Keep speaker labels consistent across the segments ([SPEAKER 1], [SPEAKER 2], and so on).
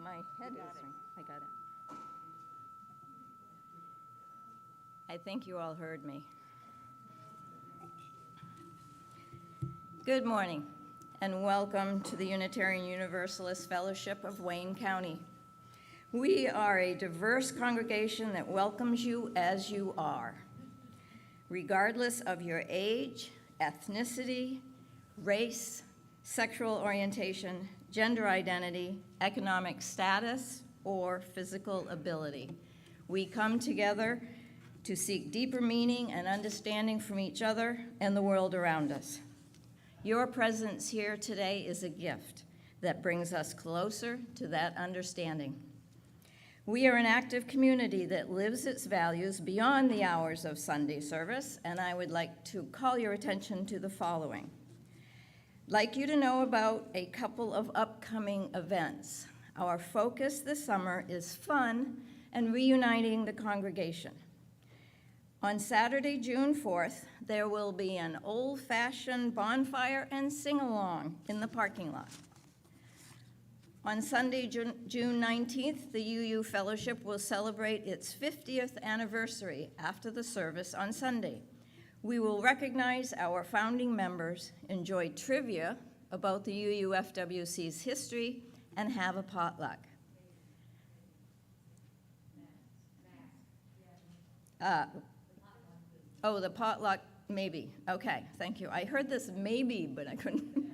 [SPEAKER 1] My head is ringing. I got it. I think you all heard me. Good morning, and welcome to the Unitarian Universalist Fellowship of Wayne County. We are a diverse congregation that welcomes you as you are, regardless of your age, ethnicity, race, sexual orientation, gender identity, economic status, or physical ability. We come together to seek deeper meaning and understanding from each other and the world around us. Your presence here today is a gift that brings us closer to that understanding. We are an active community that lives its values beyond the hours of Sunday service, and I would like to call your attention to the following. I'd like you to know about a couple of upcoming events. Our focus this summer is fun and reuniting the congregation. On Saturday, June 4th, there will be an old-fashioned bonfire and sing-along in the parking lot. On Sunday, June 19th, the UU Fellowship will celebrate its 50th anniversary after the service on Sunday. We will recognize our founding members, enjoy trivia about the UUFWC's history, and have a potluck. Oh, the potluck, maybe. Okay, thank you. I heard this maybe, but I couldn't.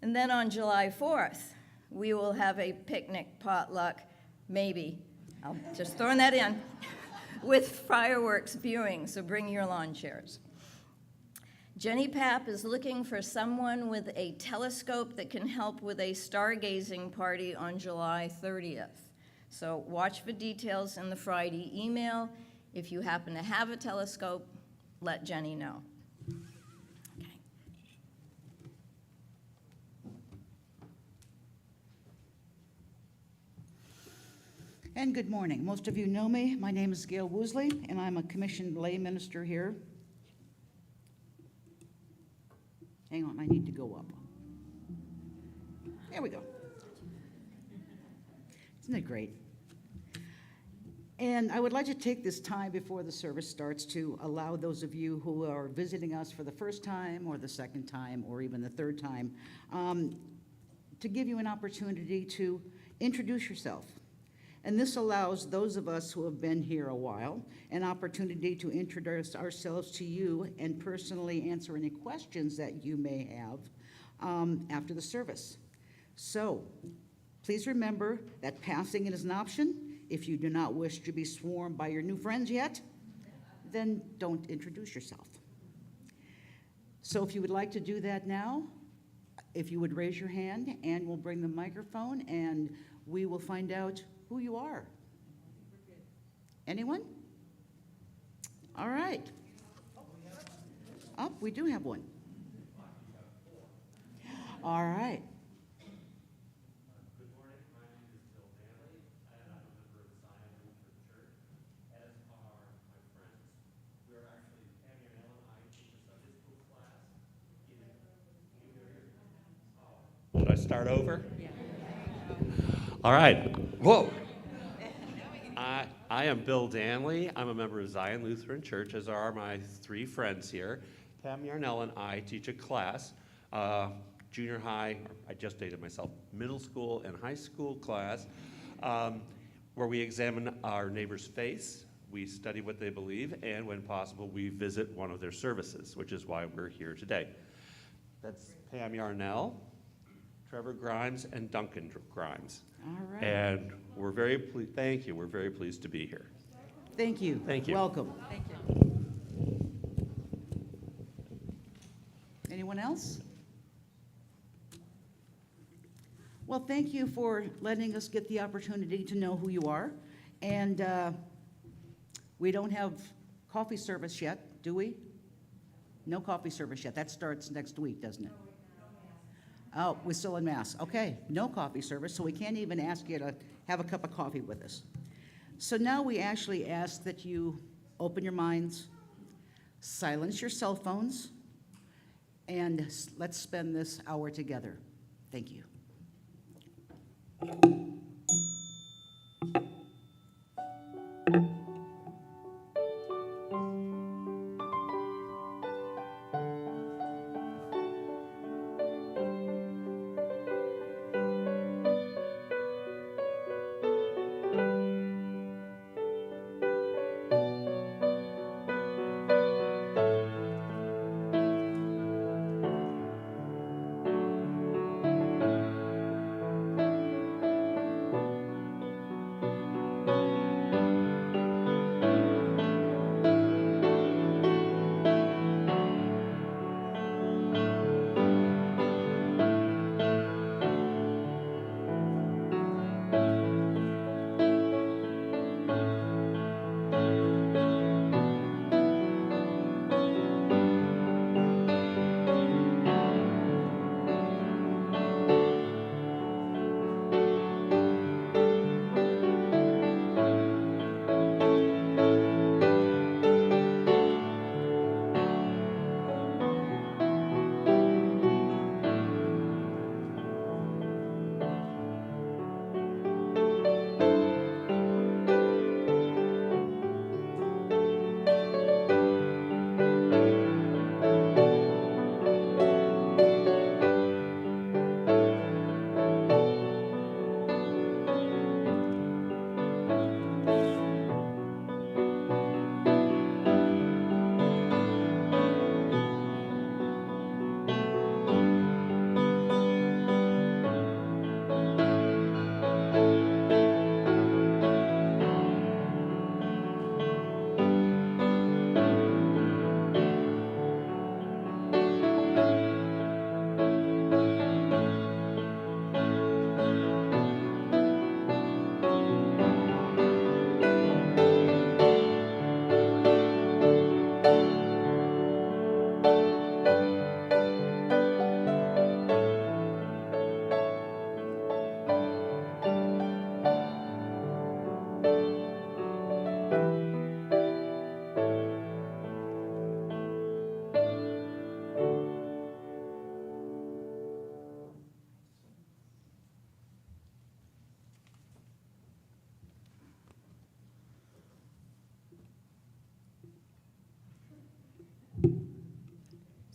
[SPEAKER 1] And then on July 4th, we will have a picnic potluck, maybe. I'll just throwing that in, with fireworks viewing, so bring your lawn chairs. Jenny Papp is looking for someone with a telescope that can help with a stargazing party on July 30th. So watch for details in the Friday email. If you happen to have a telescope, let Jenny know. Okay.
[SPEAKER 2] And good morning. Most of you know me. My name is Gail Woosley, and I'm a commissioned lay minister here. Hang on, I need to go up. There we go. Isn't it great? And I would like to take this time before the service starts to allow those of you who are visiting us for the first time or the second time or even the third time to give you an opportunity to introduce yourself. And this allows those of us who have been here a while an opportunity to introduce ourselves to you and personally answer any questions that you may have after the service. So please remember that passing is an option. If you do not wish to be swarmed by your new friends yet, then don't introduce yourself. So if you would like to do that now, if you would raise your hand, and we'll bring the microphone and we will find out who you are. Anyone? All right. Oh, we do have one. All right.
[SPEAKER 3] Good morning. My name is Bill Danley, and I'm a member of Zion Lutheran Church, as are my friends. We're actually, Tammy and Ellen and I teach a Sunday school class in New York. Should I start over? Yeah. All right. Whoa. I am Bill Danley. I'm a member of Zion Lutheran Church, as are my three friends here. Pam Yarnell and I teach a class, junior high, I just dated myself, middle school and high school class, where we examine our neighbor's face, we study what they believe, and when possible, we visit one of their services, which is why we're here today. That's Pam Yarnell, Trevor Grimes, and Duncan Grimes.
[SPEAKER 2] All right.
[SPEAKER 3] And we're very pleased, thank you, we're very pleased to be here.
[SPEAKER 2] Thank you.
[SPEAKER 3] Thank you.
[SPEAKER 2] Welcome.
[SPEAKER 1] Thank you.
[SPEAKER 2] Anyone else? Well, thank you for letting us get the opportunity to know who you are. And we don't have coffee service yet, do we? No coffee service yet. That starts next week, doesn't it? Oh, we're still in Mass. Okay, no coffee service, so we can't even ask you to have a cup of coffee with us. So now we actually ask that you open your minds, silence your cell phones, and let's spend this hour together. Thank you.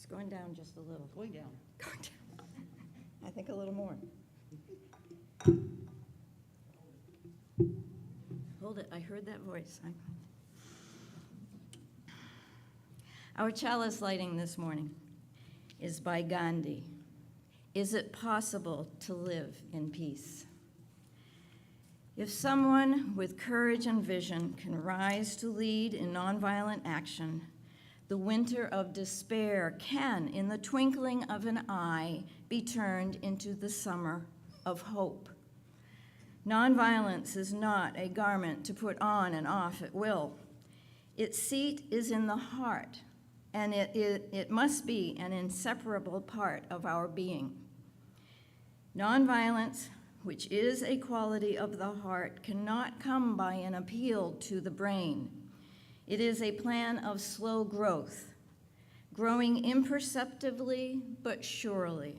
[SPEAKER 1] It's going down just a little.
[SPEAKER 2] Going down.
[SPEAKER 1] Going down. I think a little more. Hold it, I heard that voice. Our chalice lighting this morning is by Gandhi. Is it possible to live in peace? If someone with courage and vision can rise to lead in nonviolent action, the winter of despair can, in the twinkling of an eye, be turned into the summer of hope. Nonviolence is not a garment to put on and off at will. Its seat is in the heart, and it must be an inseparable part of our being. Nonviolence, which is a quality of the heart, cannot come by an appeal to the brain. It is a plan of slow growth, growing imperceptibly but surely.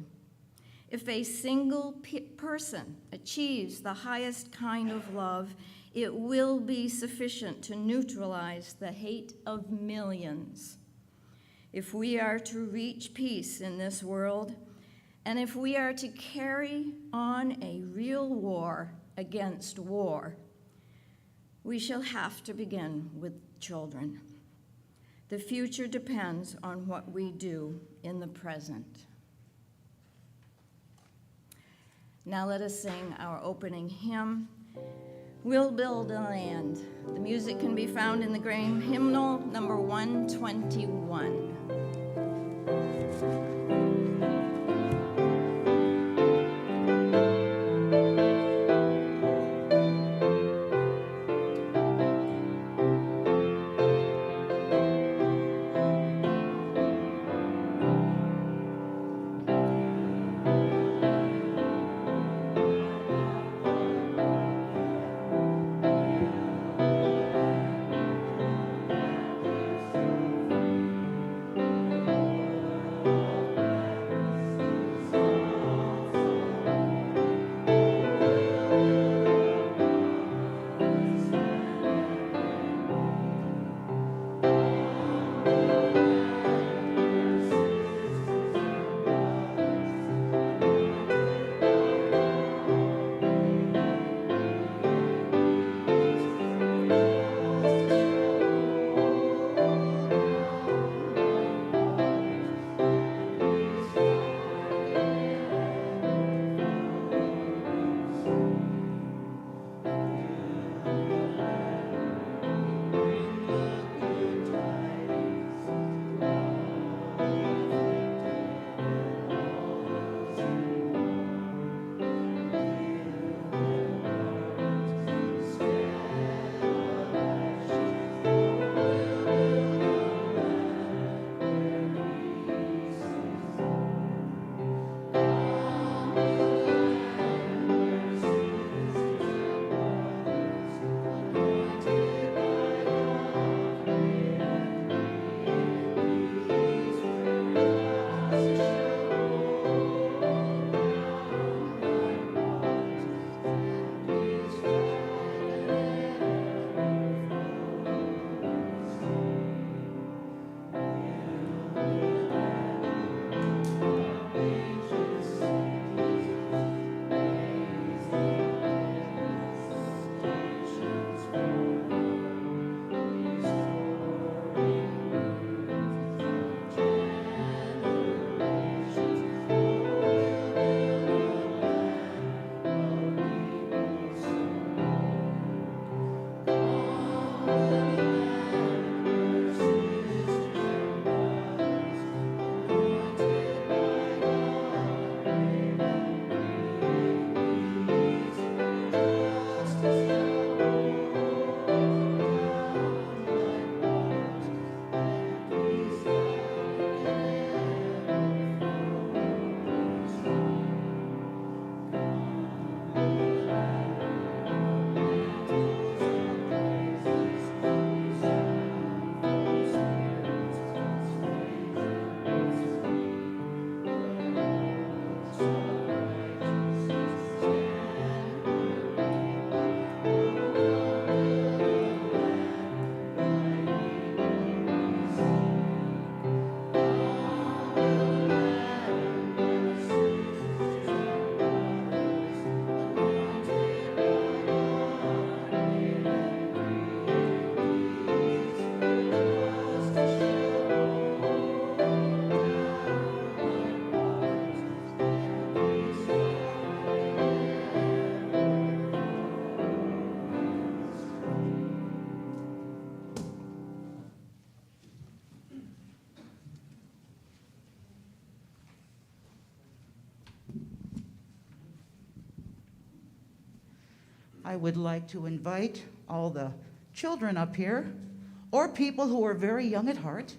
[SPEAKER 1] If a single person achieves the highest kind of love, it will be sufficient to neutralize the hate of millions. If we are to reach peace in this world, and if we are to carry on a real war against war, we shall have to begin with children. The future depends on what we do in the present. Now let us sing our opening hymn, We'll Build a Land. The music can be found in the Graham Hymnal, number 121.
[SPEAKER 2] I would like to invite all the children up here, or people who are very young at heart,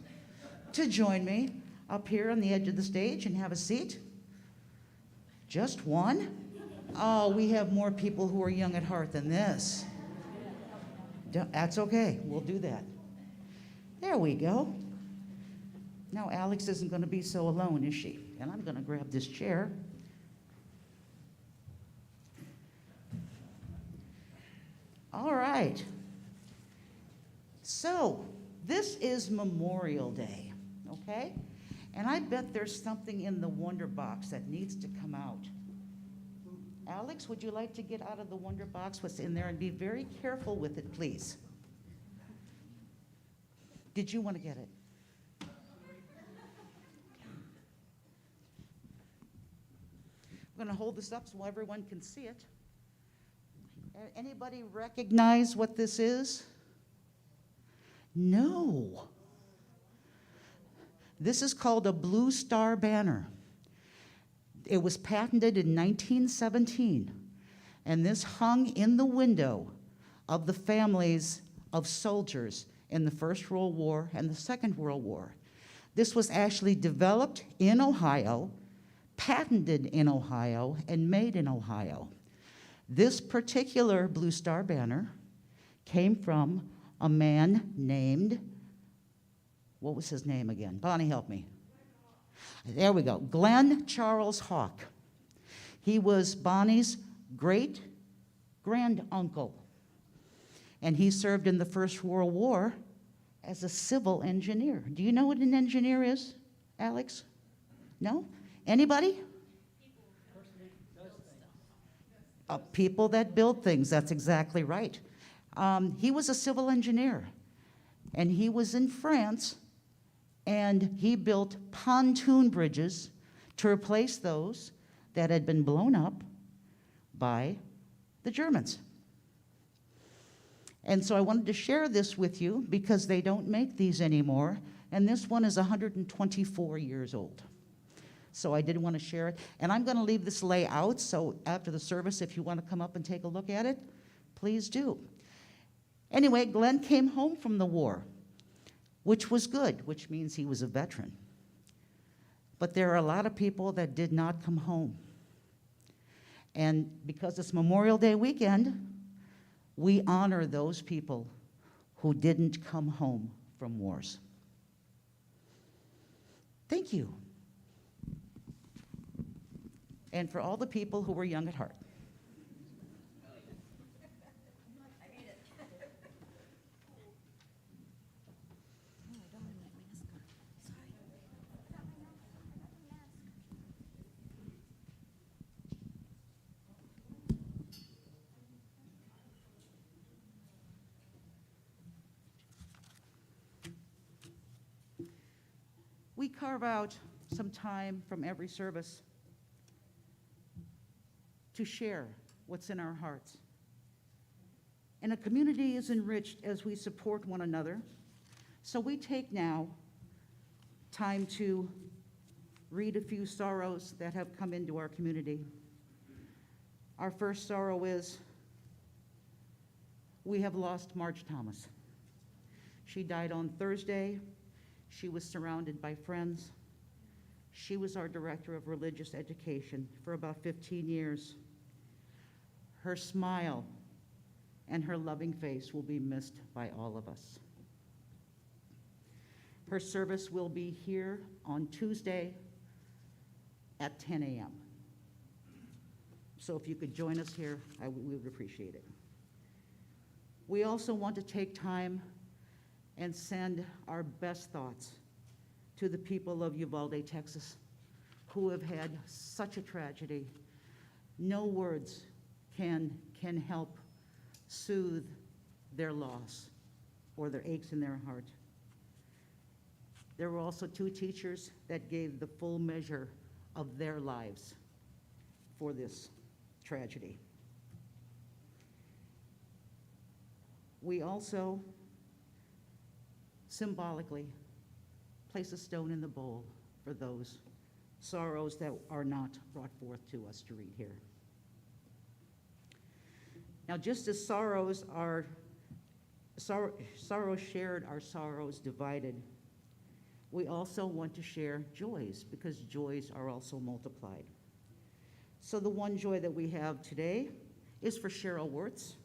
[SPEAKER 2] to join me up here on the edge of the stage and have a seat. Just one? Oh, we have more people who are young at heart than this. That's okay, we'll do that. There we go. Now Alex isn't going to be so alone, is she? And I'm going to grab this chair. All right. So, this is Memorial Day, okay? And I bet there's something in the Wonder Box that needs to come out. Alex, would you like to get out of the Wonder Box what's in there and be very careful with it, please? Did you want to get it? I'm going to hold this up so everyone can see it. Anybody recognize what this is? No. This is called a Blue Star banner. It was patented in 1917, and this hung in the window of the families of soldiers in the First World War and the Second World War. This was actually developed in Ohio, patented in Ohio, and made in Ohio. This particular Blue Star banner came from a man named, what was his name again? Bonnie, help me. There we go, Glenn Charles Hawk. He was Bonnie's great-granduncle, and he served in the First World War as a civil engineer. Do you know what an engineer is, Alex? No? Anybody? People that build things, that's exactly right. He was a civil engineer, and he was in France, and he built pontoon bridges to replace those that had been blown up by the Germans. And so I wanted to share this with you because they don't make these anymore, and this one is 124 years old. So I did want to share it. And I'm going to leave this layout, so after the service, if you want to come up and take a look at it, please do. Anyway, Glenn came home from the war, which was good, which means he was a veteran. But there are a lot of people that did not come home. And because it's Memorial Day weekend, we honor those people who didn't come home from wars. Thank you. And for all the people who were young at heart. We carve out some time from every service to share what's in our hearts. And a community is enriched as we support one another. So we take now time to read a few sorrows that have come into our community. Our first sorrow is we have lost Marge Thomas. She died on Thursday. She was surrounded by friends. She was our director of religious education for about 15 years. Her smile and her loving face will be missed by all of us. Her service will be here on Tuesday at 10 a.m. So if you could join us here, we would appreciate it. We also want to take time and send our best thoughts to the people of Uvalde, Texas, who have had such a tragedy. No words can help soothe their loss or their aches in their heart. There were also 2 teachers that gave the full measure of their lives for this tragedy. We also symbolically place a stone in the bowl for those sorrows that are not brought forth to us to read here. Now, just as sorrows shared are sorrows divided, we also want to share joys, because joys are also multiplied. So the one joy that we have today is for Cheryl Wirtz,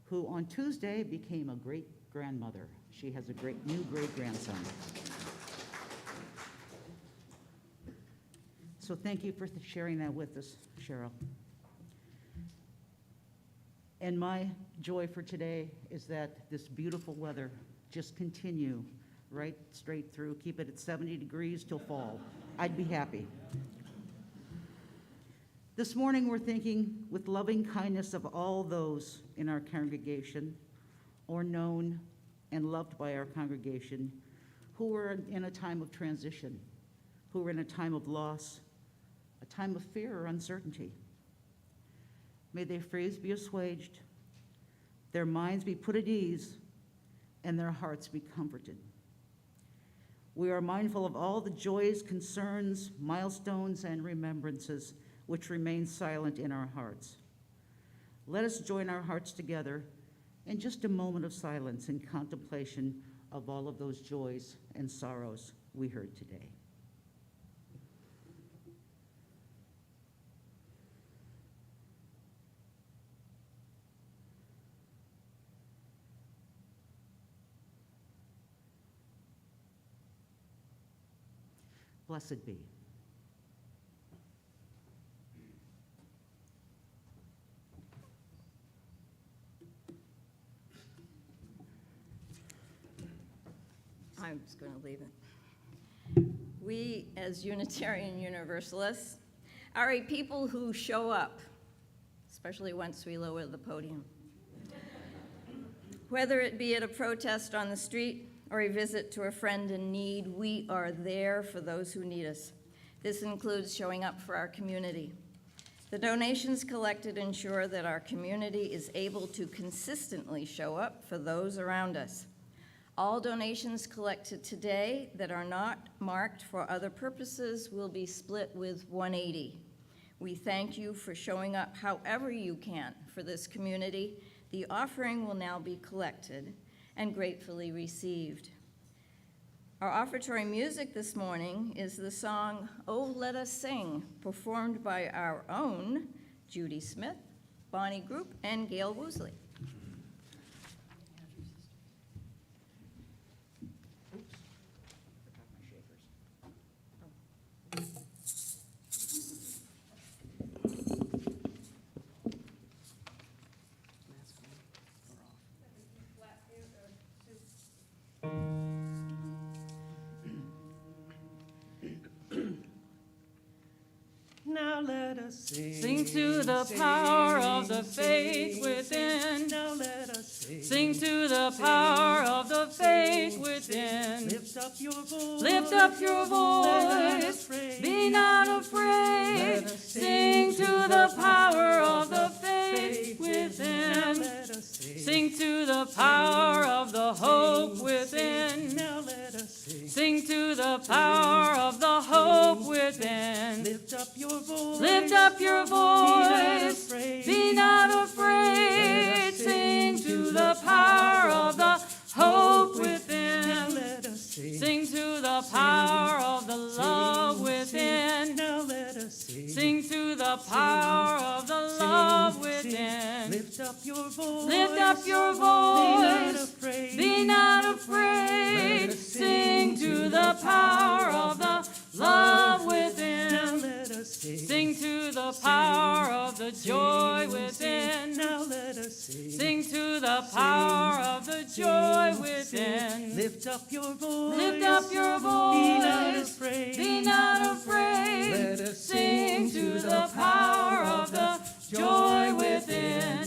[SPEAKER 2] who on Tuesday became a great-grandmother. She has a new great-grandson. So thank you for sharing that with us, Cheryl. And my joy for today is that this beautiful weather just continue right straight through. Keep it at 70 degrees till fall. I'd be happy. This morning, we're thinking with loving kindness of all those in our congregation, or known and loved by our congregation, who are in a time of transition, who are in a time of loss, a time of fear or uncertainty. May their fears be assuaged, their minds be put at ease, and their hearts be comforted. We are mindful of all the joys, concerns, milestones, and remembrances which remain silent in our hearts. Let us join our hearts together in just a moment of silence in contemplation of all of those joys and sorrows we heard today. Blessed be.
[SPEAKER 1] I'm just going to leave it. We, as Unitarian Universalists, are a people who show up, especially once we lower the podium. Whether it be at a protest on the street or a visit to a friend in need, we are there for those who need us. This includes showing up for our community. The donations collected ensure that our community is able to consistently show up for those around us. All donations collected today that are not marked for other purposes will be split with 180. We thank you for showing up however you can for this community. The offering will now be collected and gratefully received. Our offertory music this morning is the song, "Oh, Let Us Sing," performed by our own Judy Smith, Bonnie Group, and Gail Woosley.
[SPEAKER 4] Now let us
[SPEAKER 5] Sing to the power of the faith within.
[SPEAKER 4] Now let us
[SPEAKER 5] Sing to the power of the faith within.
[SPEAKER 4] Lift up your voice.
[SPEAKER 5] Lift up your voice. Be not afraid. Sing to the power of the faith within. Sing to the power of the hope within.
[SPEAKER 4] Now let us
[SPEAKER 5] Sing to the power of the hope within.
[SPEAKER 4] Lift up your voice.
[SPEAKER 5] Lift up your voice. Be not afraid. Sing to the power of the hope within.
[SPEAKER 4] Let us
[SPEAKER 5] Sing to the power of the love within.
[SPEAKER 4] Now let us
[SPEAKER 5] Sing to the power of the love within.
[SPEAKER 4] Lift up your voice.
[SPEAKER 5] Lift up your voice. Be not afraid. Sing to the power of the love within.
[SPEAKER 4] Now let us
[SPEAKER 5] Sing to the power of the joy within.
[SPEAKER 4] Now let us
[SPEAKER 5] Sing to the power of the joy within.
[SPEAKER 4] Lift up your voice.
[SPEAKER 5] Lift up your
[SPEAKER 4] Be not
[SPEAKER 5] voice.
[SPEAKER 4] afraid.
[SPEAKER 5] Be not afraid.
[SPEAKER 4] Let us
[SPEAKER 5] Sing to the power of the joy within.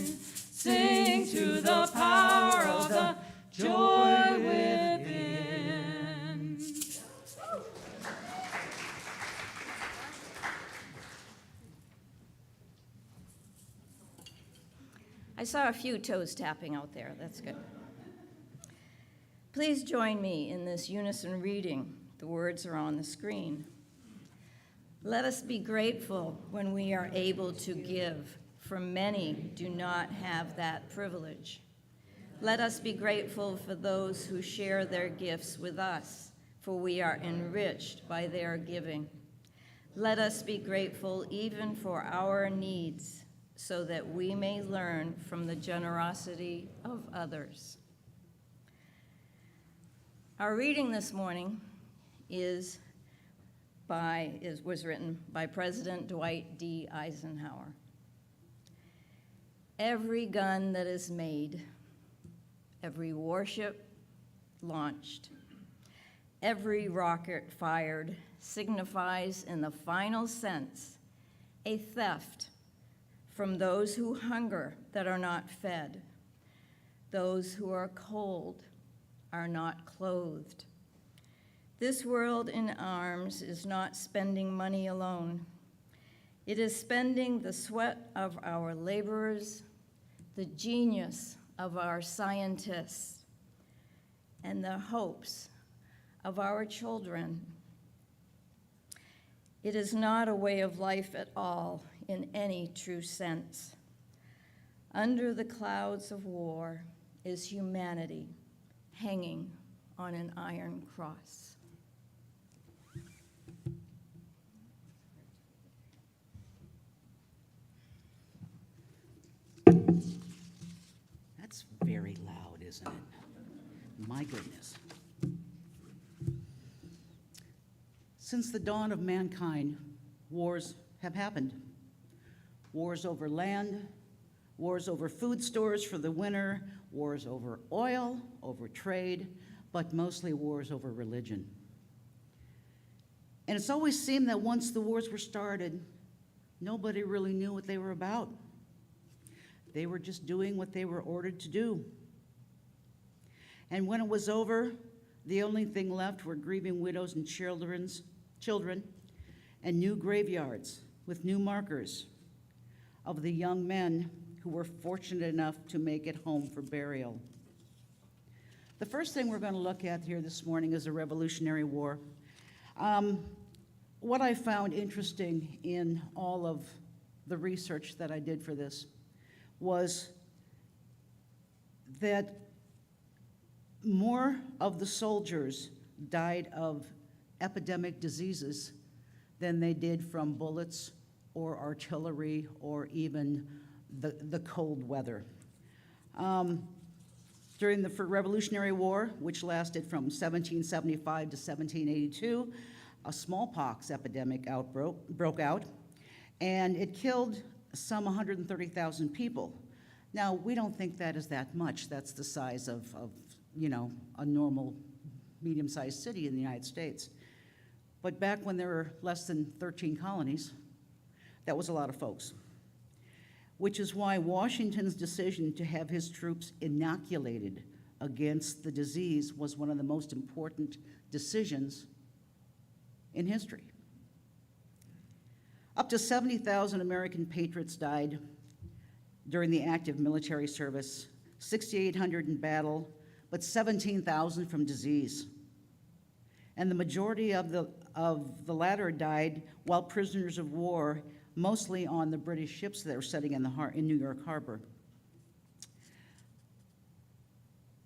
[SPEAKER 5] Sing to the power of the joy within.
[SPEAKER 1] I saw a few toes tapping out there. That's good. Please join me in this unison reading. The words are on the screen. Let us be grateful when we are able to give, for many do not have that privilege. Let us be grateful for those who share their gifts with us, for we are enriched by their giving. Let us be grateful even for our needs, so that we may learn from the generosity of others. Our reading this morning was written by President Dwight D. Eisenhower. Every gun that is made, every warship launched, every rocket fired signifies in the final sense a theft from those who hunger that are not fed, those who are cold are not clothed. This world in arms is not spending money alone. It is spending the sweat of our laborers, the genius of our scientists, and the hopes of our children. It is not a way of life at all in any true sense. Under the clouds of war is humanity hanging on an iron cross.
[SPEAKER 2] That's very loud, isn't it? My goodness. Since the dawn of mankind, wars have happened. Wars over land, wars over food stores for the winter, wars over oil, over trade, but mostly wars over religion. And it's always seemed that once the wars were started, nobody really knew what they were about. They were just doing what they were ordered to do. And when it was over, the only thing left were grieving widows and children, and new graveyards with new markers of the young men who were fortunate enough to make it home for burial. The first thing we're going to look at here this morning is the Revolutionary War. What I found interesting in all of the research that I did for this was that more of the soldiers died of epidemic diseases than they did from bullets or artillery or even the cold weather. During the Revolutionary War, which lasted from 1775 to 1782, a smallpox epidemic broke out, and it killed some 130,000 people. Now, we don't think that is that much. That's the size of a normal medium-sized city in the United States. But back when there were less than 13 colonies, that was a lot of folks. Which is why Washington's decision to have his troops inoculated against the disease was one of the most important decisions in history. Up to 70,000 American patriots died during the active military service, 6,800 in battle, but 17,000 from disease. And the majority of the latter died while prisoners of war, mostly on the British ships that were sitting in New York Harbor.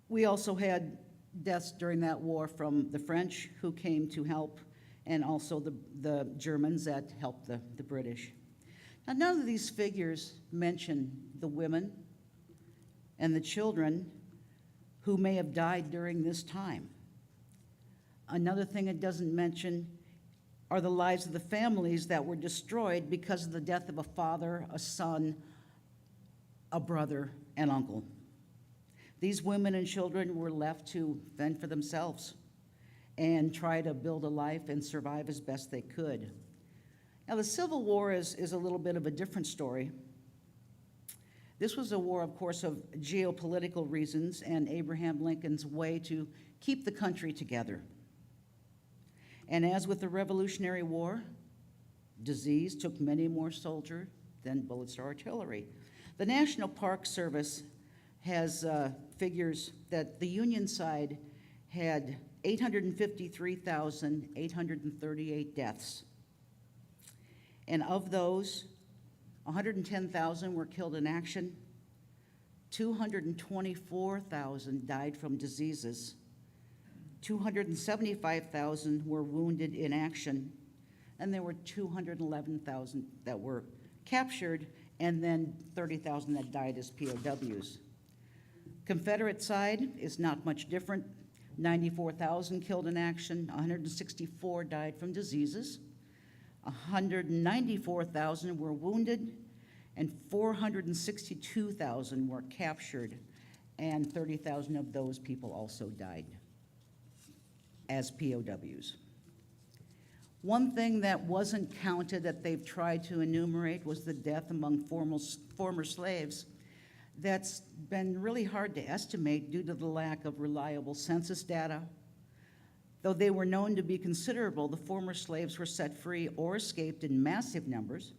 [SPEAKER 2] We also had deaths during that war from the French who came to help, and also the Germans that helped the British. Now, none of these figures mention the women and the children who may have died during this time. Another thing it doesn't mention are the lives of the families that were destroyed because of the death of a father, a son, a brother, and uncle. These women and children were left to fend for themselves and try to build a life and survive as best they could. Now, the Civil War is a little bit of a different story. This was a war, of course, of geopolitical reasons and Abraham Lincoln's way to keep the country together. And as with the Revolutionary War, disease took many more soldiers than bullets or artillery. The National Park Service has figures that the Union side had 853,838 deaths. And of those, 110,000 were killed in action. 224,000 died from diseases. 275,000 were wounded in action. And there were 211,000 that were captured, and then 30,000 that died as POWs. Confederate side is not much different. 94,000 killed in action, 164 died from diseases, 194,000 were wounded, and 462,000 were captured, and 30,000 of those people also died as POWs. One thing that wasn't counted that they've tried to enumerate was the death among former slaves. That's been really hard to estimate due to the lack of reliable census data. Though they were known to be considerable, the former slaves were set free or escaped in massive numbers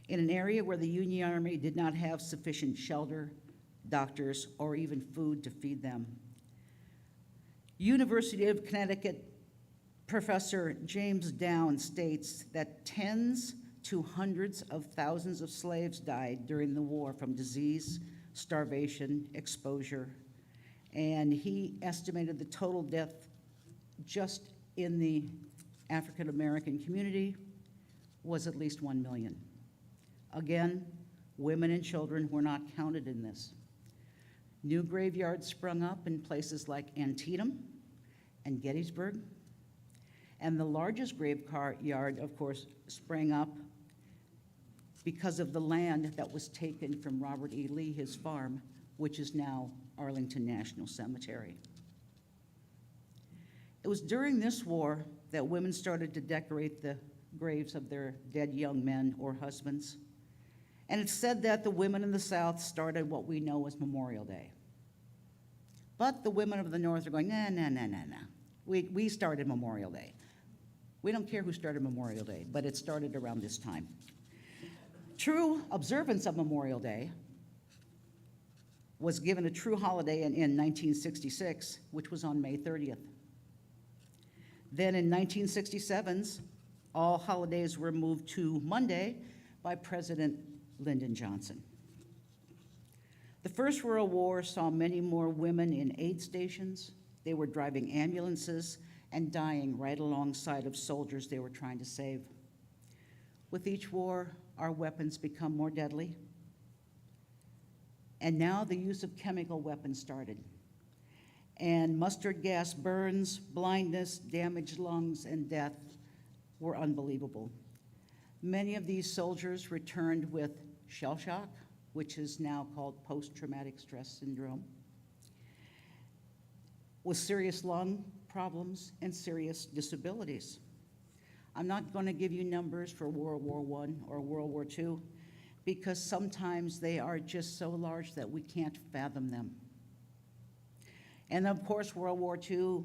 [SPEAKER 2] in an area where the Union Army did not have sufficient shelter, doctors, or even food to feed them. University of Connecticut Professor James Down states that tens to hundreds of thousands of slaves died during the war from disease, starvation, exposure, and he estimated the total death just in the African American community was at least 1 million. Again, women and children were not counted in this. New graveyards sprung up in places like Antietam and Gettysburg, and the largest graveyard, of course, sprang up because of the land that was taken from Robert E. Lee, his farm, which is now Arlington National Cemetery. It was during this war that women started to decorate the graves of their dead young men or husbands. And it's said that the women in the South started what we know as Memorial Day. But the women of the North are going, nah. We started Memorial Day. We don't care who started Memorial Day, but it started around this time. True observance of Memorial Day was given a true holiday in 1966, which was on May 30th. Then in 1967, all holidays were moved to Monday by President Lyndon Johnson. The First World War saw many more women in aid stations. They were driving ambulances and dying right alongside of soldiers they were trying to save. With each war, our weapons become more deadly. And now the use of chemical weapons started. And mustard gas burns, blindness, damaged lungs, and death were unbelievable. Many of these soldiers returned with shell shock, which is now called post-traumatic stress syndrome, with serious lung problems and serious disabilities. I'm not going to give you numbers for World War I or World War II because sometimes they are just so large that we can't fathom them. And of course, World War II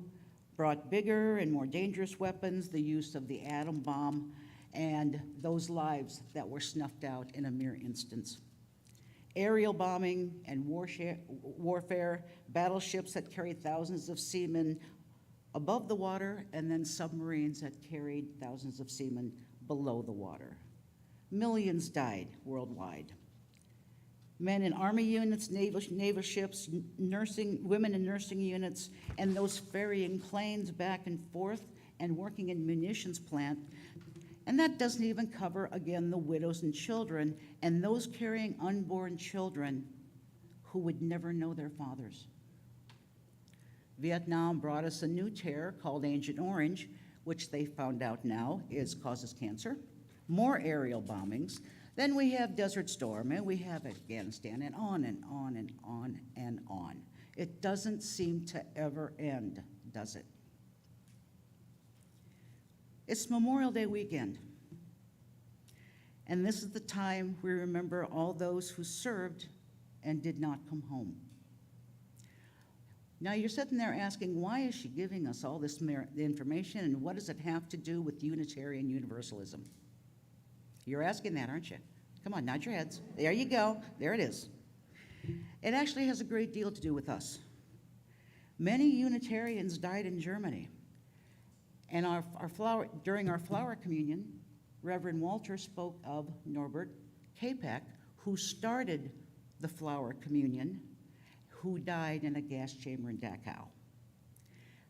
[SPEAKER 2] brought bigger and more dangerous weapons, the use of the atom bomb, and those lives that were snuffed out in a mere instance. Aerial bombing and warfare, battleships that carried thousands of seamen above the water, and then submarines that carried thousands of seamen below the water. Millions died worldwide. Men in army units, naval ships, women in nursing units, and those ferrying planes back and forth and working in munitions plant. And that doesn't even cover, again, the widows and children, and those carrying unborn children who would never know their fathers. Vietnam brought us a new terror called Agent Orange, which they found out now causes cancer. More aerial bombings. Then we have Desert Storm, and we have Afghanistan, and on and on and on and on. It doesn't seem to ever end, does it? It's Memorial Day weekend. And this is the time we remember all those who served and did not come home. Now you're sitting there asking, why is she giving us all this information, and what does it have to do with Unitarian Universalism? You're asking that, aren't you? Come on, nod your heads. There you go. There it is. It actually has a great deal to do with us. Many Unitarians died in Germany. And during our flower communion, Reverend Walter spoke of Norbert Capek, who started the flower communion, who died in a gas chamber in Dachau.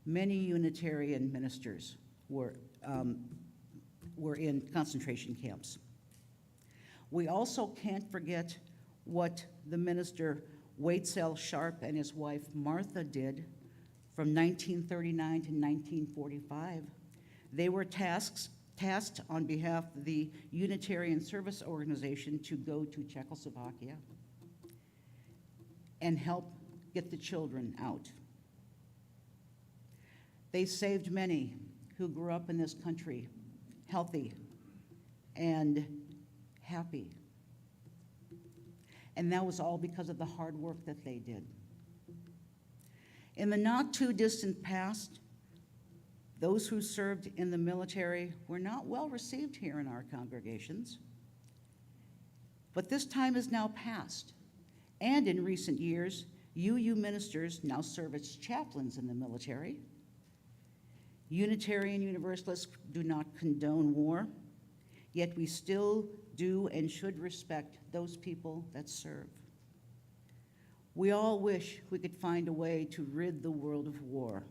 [SPEAKER 2] Many Unitarian ministers were in concentration camps. We also can't forget what the minister Waitsel Sharp and his wife Martha did from 1939 to 1945. They were tasked on behalf of the Unitarian Service Organization to go to Czechoslovakia and help get the children out. They saved many who grew up in this country healthy and happy. And that was all because of the hard work that they did. In the not too distant past, those who served in the military were not well received here in our congregations. But this time is now past. And in recent years, UU ministers now serve as chaplains in the military. Unitarian Universalists do not condone war, yet we still do and should respect those people that serve. We all wish we could find a way to rid the world of war,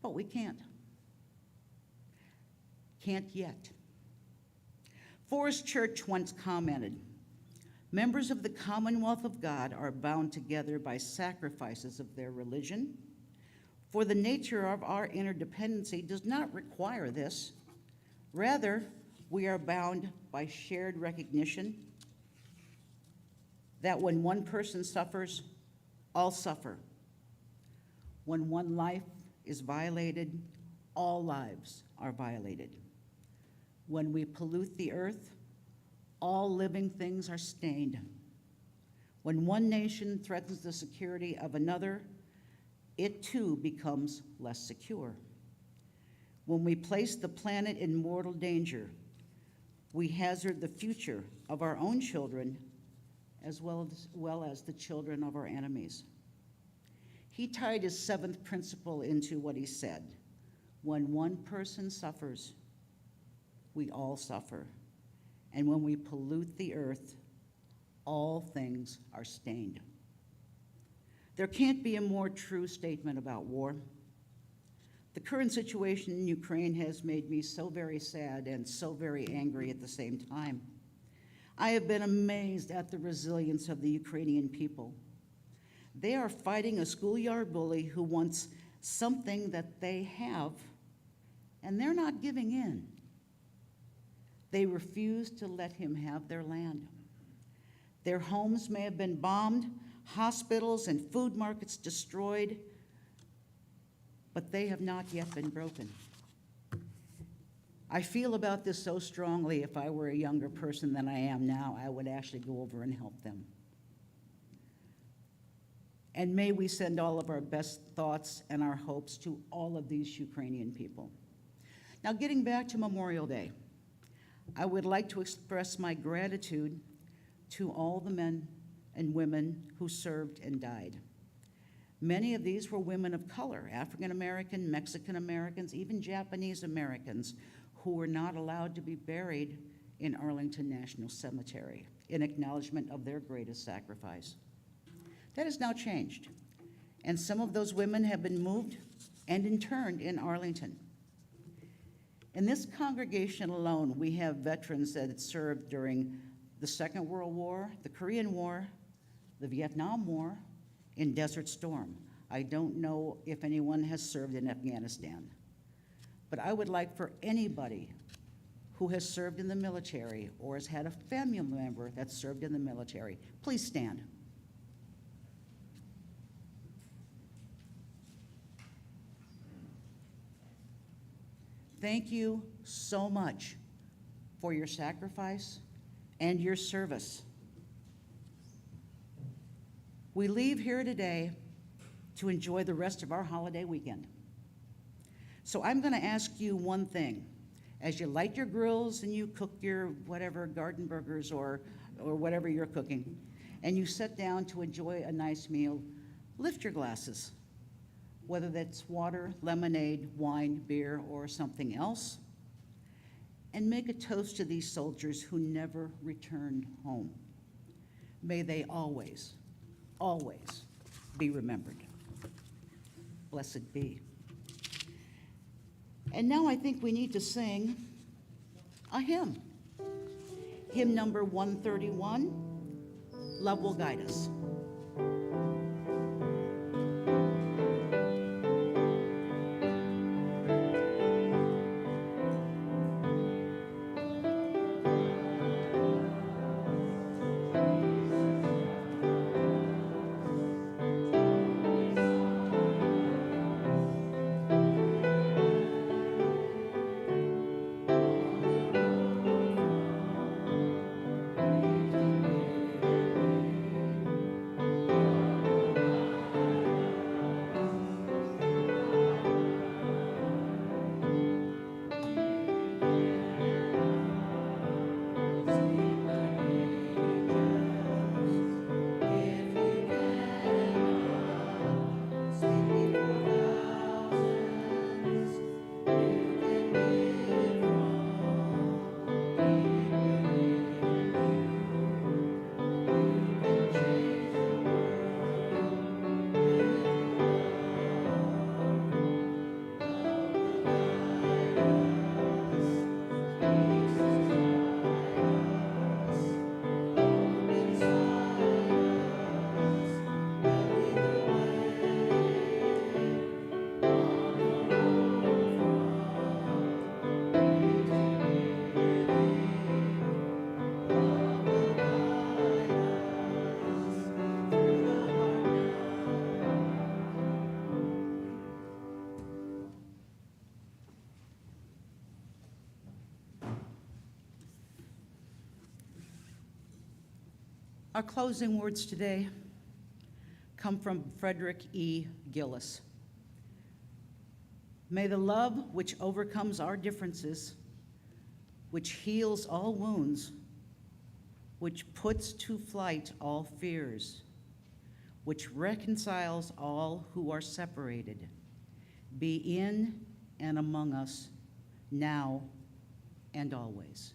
[SPEAKER 2] but we can't. Can't yet. Forrest Church once commented, "Members of the Commonwealth of God are bound together by sacrifices of their religion, for the nature of our interdependency does not require this. Rather, we are bound by shared recognition that when one person suffers, all suffer. When one life is violated, all lives are violated. When we pollute the earth, all living things are stained. When one nation threatens the security of another, it too becomes less secure. When we place the planet in mortal danger, we hazard the future of our own children as well as the children of our enemies." He tied his seventh principle into what he said: when one person suffers, we all suffer. And when we pollute the earth, all things are stained. There can't be a more true statement about war. The current situation in Ukraine has made me so very sad and so very angry at the same time. I have been amazed at the resilience of the Ukrainian people. They are fighting a schoolyard bully who wants something that they have, and they're not giving in. They refuse to let him have their land. Their homes may have been bombed, hospitals and food markets destroyed, but they have not yet been broken. I feel about this so strongly. If I were a younger person than I am now, I would actually go over and help them. And may we send all of our best thoughts and our hopes to all of these Ukrainian people. Now, getting back to Memorial Day, I would like to express my gratitude to all the men and women who served and died. Many of these were women of color, African American, Mexican Americans, even Japanese Americans, who were not allowed to be buried in Arlington National Cemetery in acknowledgement of their greatest sacrifice. That has now changed, and some of those women have been moved and interned in Arlington. In this congregation alone, we have veterans that had served during the Second World War, the Korean War, the Vietnam War, in Desert Storm. I don't know if anyone has served in Afghanistan, but I would like for anybody who has served in the military or has had a family member that served in the military, please stand. Thank you so much for your sacrifice and your service. We leave here today to enjoy the rest of our holiday weekend. So I'm going to ask you one thing. As you light your grills and you cook your whatever garden burgers or whatever you're cooking, and you sit down to enjoy a nice meal, lift your glasses, whether that's water, lemonade, wine, beer, or something else, and make a toast to these soldiers who never returned home. May they always, always be remembered. Blessed be. And now I think we need to sing a hymn. Hymn number 131, Love Will Guide Us. Our closing words today come from Frederick E. Gillis. May the love which overcomes our differences, which heals all wounds, which puts to flight all fears, which reconciles all who are separated, be in and among us now and always.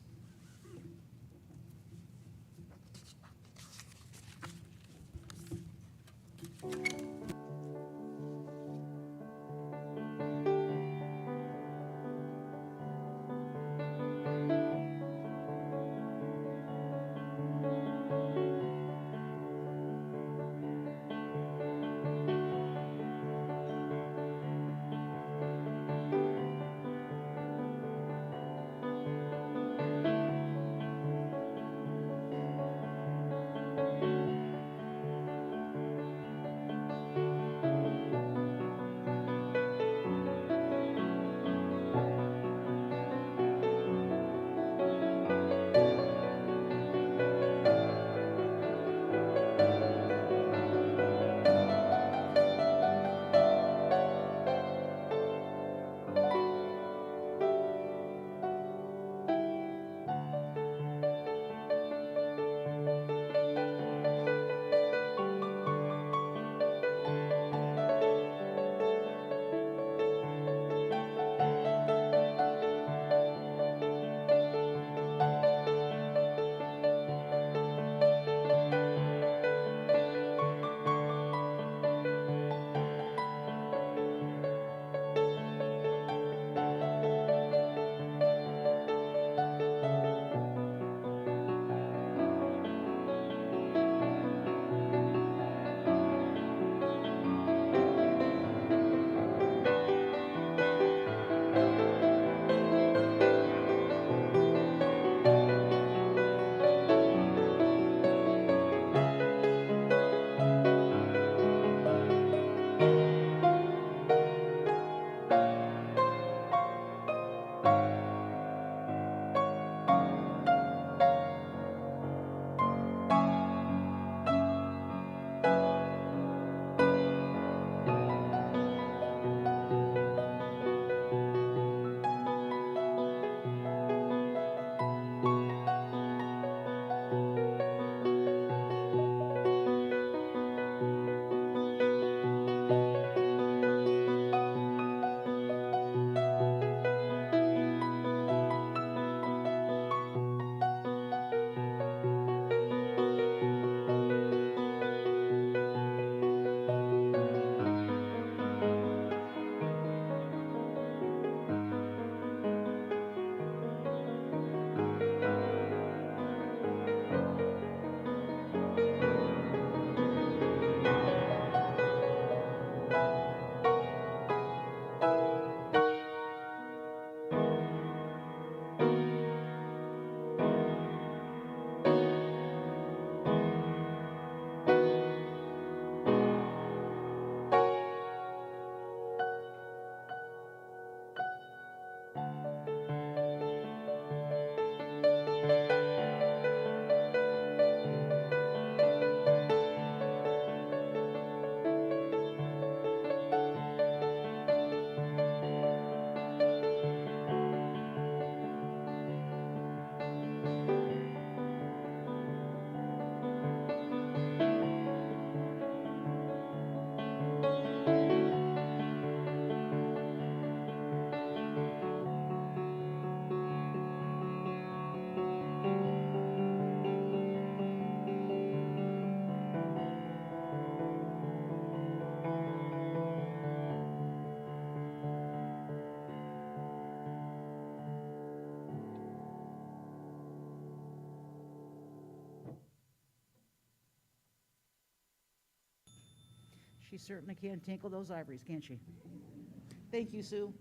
[SPEAKER 2] She certainly can tinkle those ivories, can't she? Thank you, Sue.